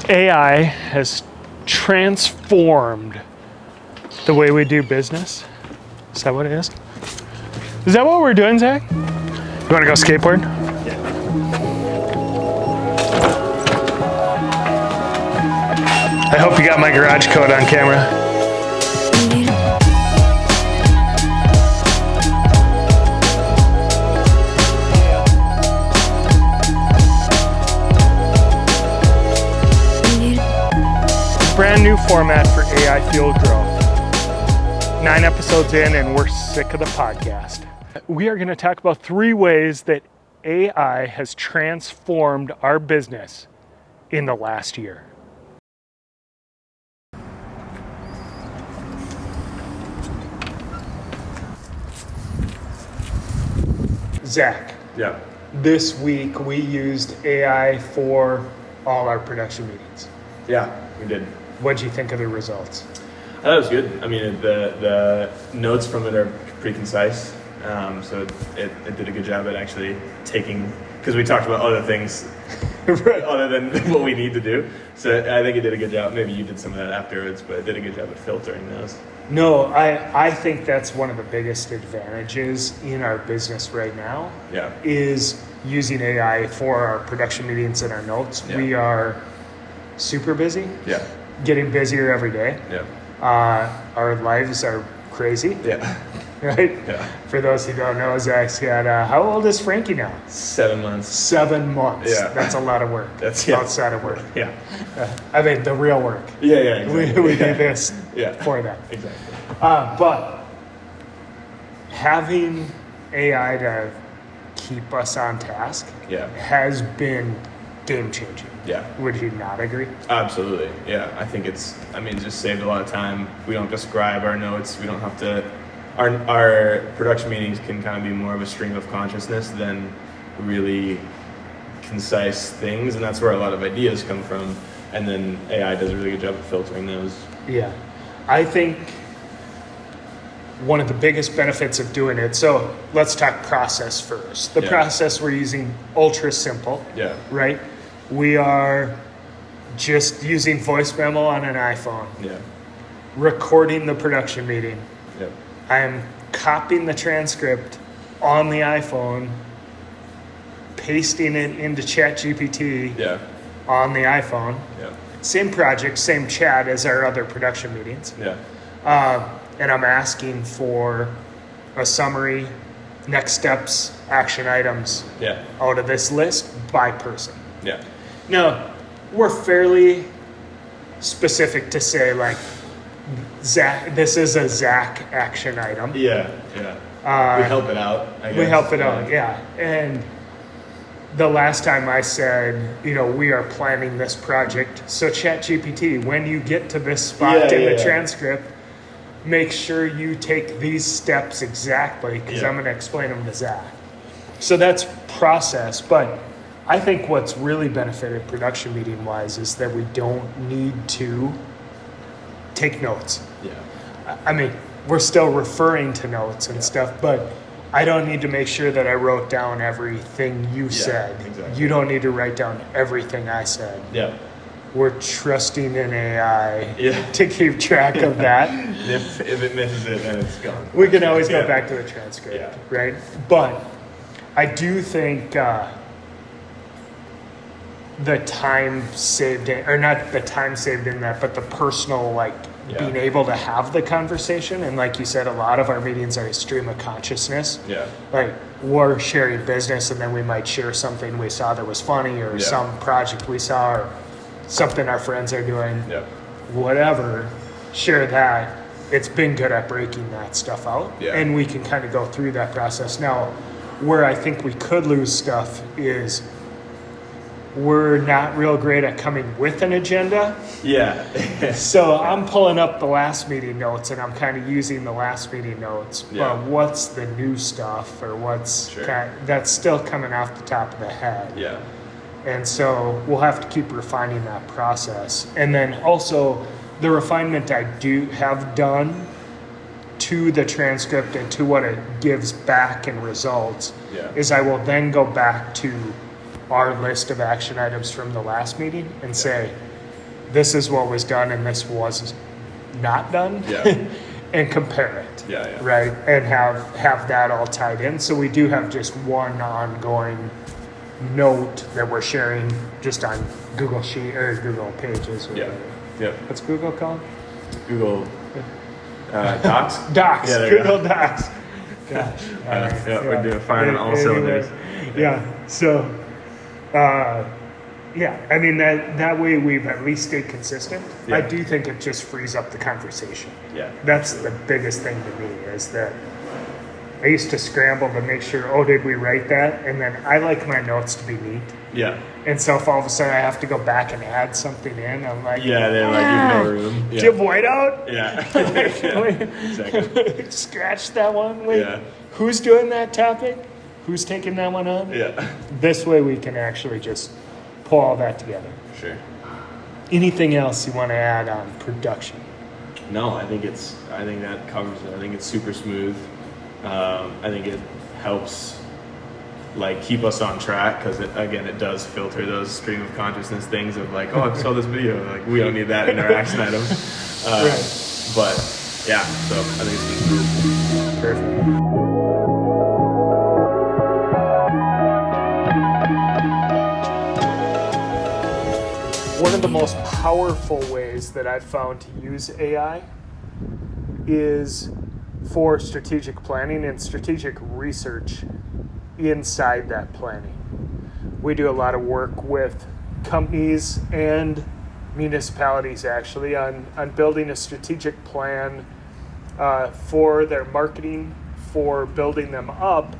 AI has transformed the way we do business. Is that what it is? Is that what we're doing, Zach? You want to go skateboard? Yeah. I hope you got my garage code on camera. Brand new format for AI fueled growth. 9 episodes in and we're sick of the podcast. We are going to talk about 3 ways that AI has transformed our business in the last year. Zach. Yeah. This week we used AI for all our production meetings. Yeah, we did. What'd you think of the results? I thought it was good. I mean, the notes from it are pretty concise. So it did a good job at actually taking, because we talked about other things other than what we need to do. So I think it did a good job. Maybe you did some of that afterwards, but it did a good job at filtering those. No, I think that's one of the biggest advantages in our business right now. Yeah. Is using AI for our production meetings and our notes. Yeah. We are super busy. Yeah. Getting busier every day. Yeah. Our lives are crazy. Yeah. Right? Yeah. For those who don't know, Zach's got, how old is Frankie now? 7 months. 7 months. Yeah. That's a lot of work. That's outside of work. Yeah. I mean, the real work. Yeah, exactly. We do this Yeah. for that. Exactly. But having AI to keep us on task has been game changing. Yeah. Would you not agree? Absolutely. Yeah. I think it just saved a lot of time. We don't have to scribe our notes. We don't have to, our production meetings can kind of be more of a stream of consciousness than really concise things. And that's where a lot of ideas come from. And then AI does a really good job of filtering those. Yeah. I think one of the biggest benefits of doing it, so let's talk process first. The process we're using, ultra simple. Yeah. Right? We are just using voice memo on an iPhone. Yeah. Recording the production meeting. Yeah. I am copying the transcript on the iPhone, pasting it into ChatGPT on the iPhone. Yeah. Same project, same chat as our other production meetings. Yeah. And I'm asking for a summary, next steps, action items out of this list by person. Yeah. Now, we're fairly specific to say, like, Zach, this is a Zach action item. Yeah. Yeah. We help it out, I guess. We help it out, yeah. And the last time I said, we are planning this project. So ChatGPT, when you get to this spot in the transcript, make sure you take these steps exactly, because I'm going to explain them to Zach. So that's process, but I think what's really benefited production meeting wise is that we don't need to take notes. Yeah. I mean, we're still referring to notes and stuff, but I don't need to make sure that I wrote down everything you said. Exactly. You don't need to write down everything I said. Yeah. We're trusting in AI to keep track of that. If it misses it, then it's gone. We can always go back to the transcript, right? But I do think the time saved in, or not the time saved in that, but the personal, being able to have the conversation. And like you said, a lot of our meetings are a stream of consciousness. Yeah. Like, we're sharing business and then we might share something we saw that was funny, or some project we saw, or something our friends are doing. Yeah. Whatever, share that. It's been good at breaking that stuff out. Yeah. And we can kind of go through that process. Now, where I think we could lose stuff is we're not real great at coming with an agenda. Yeah. So I'm pulling up the last meeting notes and I'm kind of using the last meeting notes. Yeah. But what's the new stuff, or what's that's still coming off the top of the head. Yeah. And so we'll have to keep refining that process. And then also the refinement I have done to the transcript and to what it gives back in results is I will then go back to our list of action items from the last meeting and say, this is what was done and this was not done, Yeah. and compare it. Yeah. Right, and have that all tied in. So we do have just one ongoing note that we're sharing just on Google Sheet or Google Pages. Or Yeah. Yep. What's Google called? Google Docs. Docs. Yeah, there you Google go. Docs. Gosh. All right. Yeah, we're doing fine on all cylinders. Yeah. So, yeah. I mean that way we've at least stayed consistent. Yeah. I do think it just frees up the conversation. Yeah. That's the biggest thing to me is that I used to scramble to make sure, oh, did we write that? And then I like my notes to be neat. Yeah. And so if all of a sudden I have to go back and add something in, I'm like, Yeah, they're like, you have no room. Yeah. do you have whiteout? Yeah. Exactly. Scratch that one. Wait, Yeah. who's doing that topic? Who's taking that one on? Yeah. This way we can actually just pull all that together. Sure. Anything else you want to add on production? No, I think that covers it. I think it's super smooth. I think it helps like keep us on track because it does filter those stream of consciousness things of like, oh, I saw this video. Like we don't need that in our action items. Right. But yeah, so I think it's been Perfect. One of the most powerful ways that I've found to use AI is for strategic planning and strategic research inside that planning. We do a lot of work with companies and municipalities actually on building a strategic plan for their marketing, for building them up.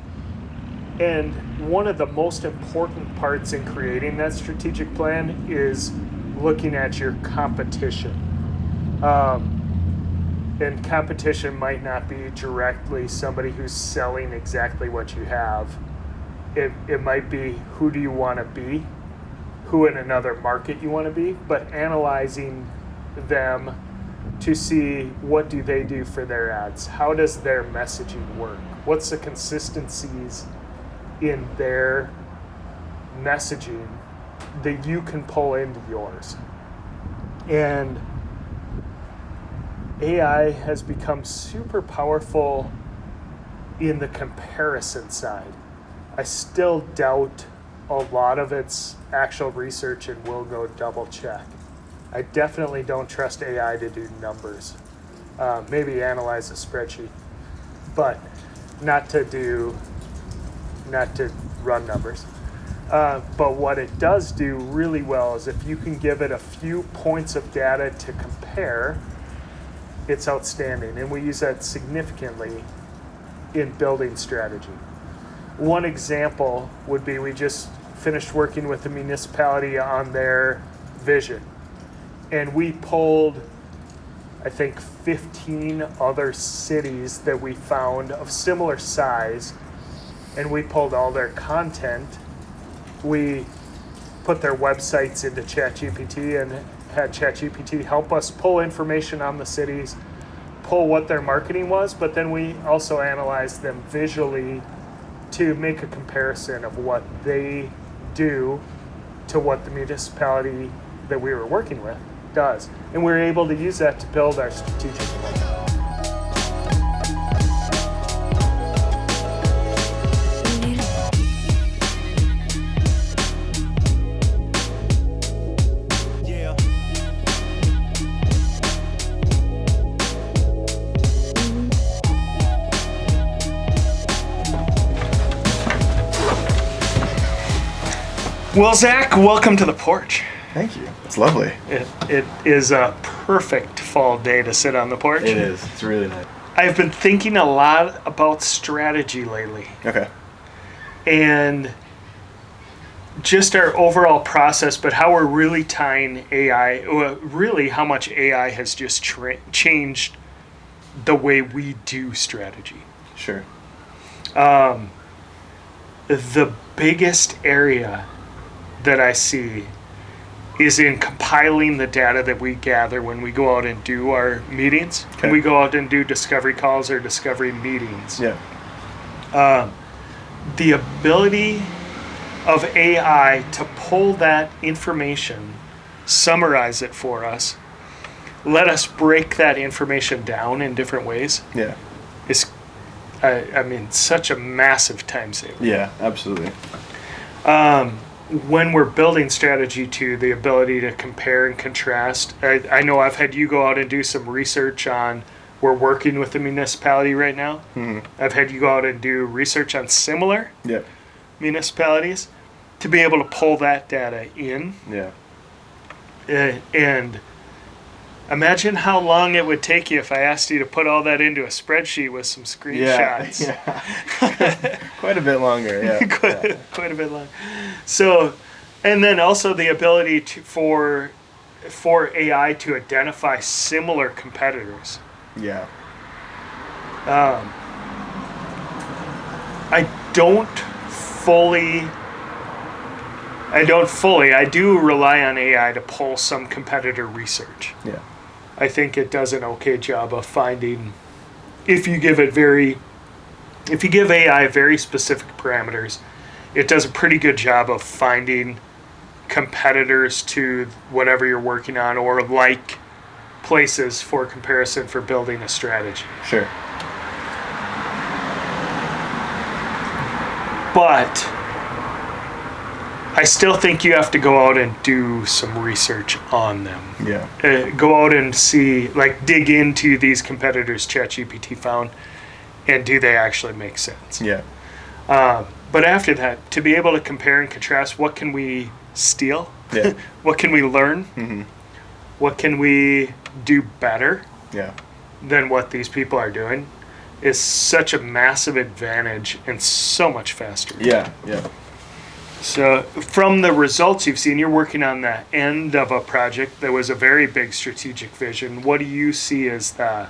And one of the most important parts in creating that strategic plan is looking at your competition. And competition might not be directly somebody who's selling exactly what you have. It might be who do you want to be, who in another market you want to be, but analyzing them to see what do they do for their ads, how does their messaging work, what's the consistencies in their messaging that you can pull into yours. And AI has become super powerful in the comparison side. I still doubt a lot of its actual research and will go double check. I definitely don't trust AI to do numbers. Maybe analyze a spreadsheet, but not to run numbers. But what it does do really well is if you can give it a few points of data to compare, it's outstanding. And we use that significantly in building strategy. One example would be we just finished working with the municipality on their vision. And we pulled, I think, 15 other cities that we found of similar size, and we pulled all their content. We put their websites into ChatGPT and had ChatGPT help us pull information on the cities, pull what their marketing was, but then we also analyzed them visually to make a comparison of what they do to what the municipality that we were working with does. And we were able to use that to build our strategic plan. Well, Zach, welcome to the porch. Thank you. It's lovely. It is a perfect fall day to sit on the porch. It is. It's really nice. I've been thinking a lot about strategy lately. Okay. And just our overall process, but how we're really tying AI, really how much AI has just changed the way we do strategy. Sure. The biggest area that I see is in compiling the data that we gather when we go out and do our meetings. Okay. When we go out and do discovery calls or discovery meetings. Yeah. The ability of AI to pull that information summarize it for us, let us break that information down in different ways. Yeah. Is, I mean, such a massive time saver. Yeah, absolutely. When we're building strategy too, the ability to compare and contrast. I know I've had you go out and do some research on, we're working with the municipality right now. Mm-hmm. I've had you go out and do research on similar Yeah. municipalities to be able to pull that data in. Yeah. And imagine how long it would take you if I asked you to put all that into a spreadsheet with some screenshots. Yeah. Quite a bit longer. Yeah. Quite a bit long. So, and then also the ability for AI to identify similar competitors. Yeah. I do rely on AI to pull some competitor research. Yeah. I think it does an okay job of finding, if you give AI very specific parameters, it does a pretty good job of finding competitors to whatever you're working on, or like places for comparison for building a strategy. Sure. But I still think you have to go out and do some research on them. Yeah. Go out and see, like, dig into these competitors ChatGPT found, and do they actually make sense? Yeah. But after that, to be able to compare and contrast, what can we steal? Yeah. What can we learn? Mm-hmm. What can we do better Yeah. than what these people are doing is such a massive advantage and so much faster. Yeah. Yeah. So from the results you've seen, you're working on the end of a project that was a very big strategic vision. What do you see as the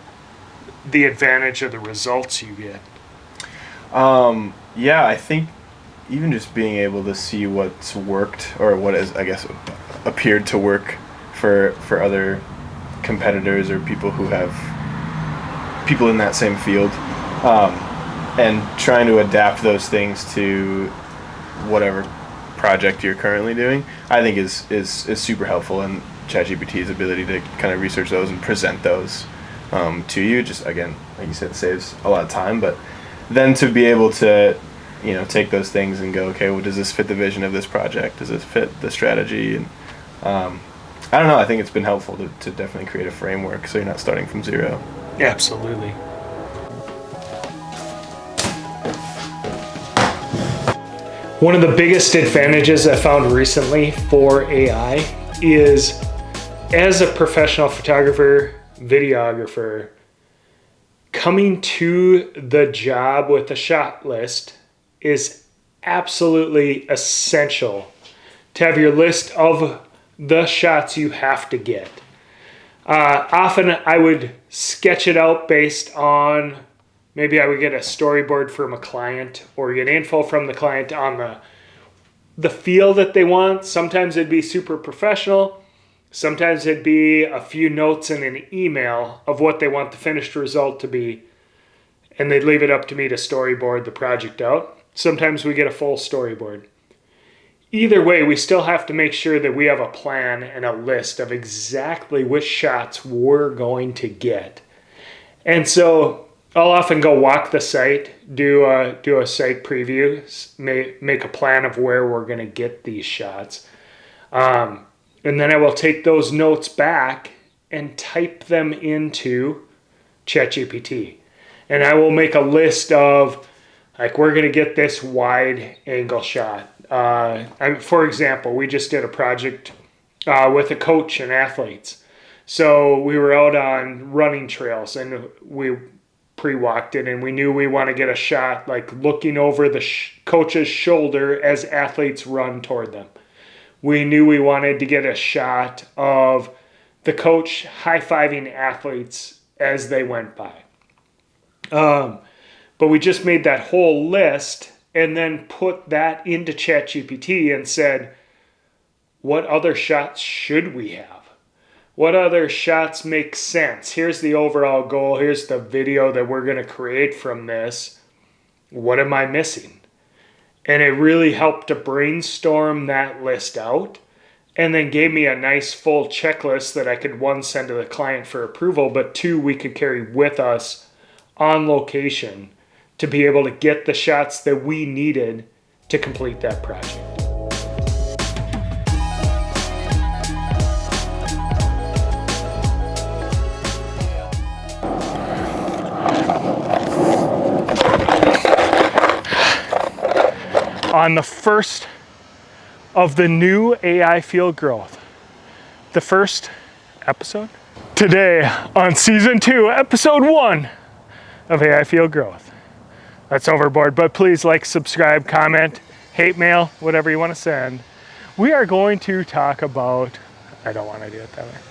advantage of the results you get? Yeah, I think even just being able to see what's worked, or what is, I guess, appeared to work for other competitors or people who have people in that same field, and trying to adapt those things to whatever project you're currently doing, I think is super helpful. And ChatGPT's ability to kind of research those and present those to you, just, again, like you said, saves a lot of time. But then to be able to, take those things and go, okay, well, does this fit the vision of this project? Does this fit the strategy? And I don't know, I think it's been helpful to definitely create a framework so you're not starting from zero. Absolutely. One of the biggest advantages I found recently for AI is, as a professional photographer, videographer, coming to the job with a shot list is absolutely essential to have your list of the shots you have to get. Often I would sketch it out based on, maybe I would get a storyboard from a client or get info from the client on the feel that they want. Sometimes it'd be super professional. Sometimes it'd be a few notes in an email of what they want the finished result to be. And they'd leave it up to me to storyboard the project out. Sometimes we get a full storyboard. Either way, we still have to make sure that we have a plan and a list of exactly which shots we're going to get. And so I'll often go walk the site, do a site preview, make a plan of where we're going to get these shots. And then I will take those notes back and type them into ChatGPT. And I will make a list of, like, we're going to get this wide angle shot. For example, we just did a project with a coach and athletes. So we were out on running trails and we pre-walked it, and we knew we want to get a shot like looking over the coach's shoulder as athletes run toward them. We knew we wanted to get a shot of the coach high-fiving athletes as they went by. But we just made that whole list and then put that into ChatGPT and said, what other shots should we have? What other shots make sense? Here's the overall goal. Here's the video that we're going to create from this. What am I missing? And it really helped to brainstorm that list out and then gave me a nice full checklist that I could, one, send to the client for approval, but two, we could carry with us on location to be able to get the shots that we needed to complete that project. On the first of the new AI Field Growth, the first episode today on season 2, episode 1 of AI Field Growth. That's overboard, but please like, subscribe, comment, hate mail, whatever you want to send. We are going to talk about, I don't want to do it that way.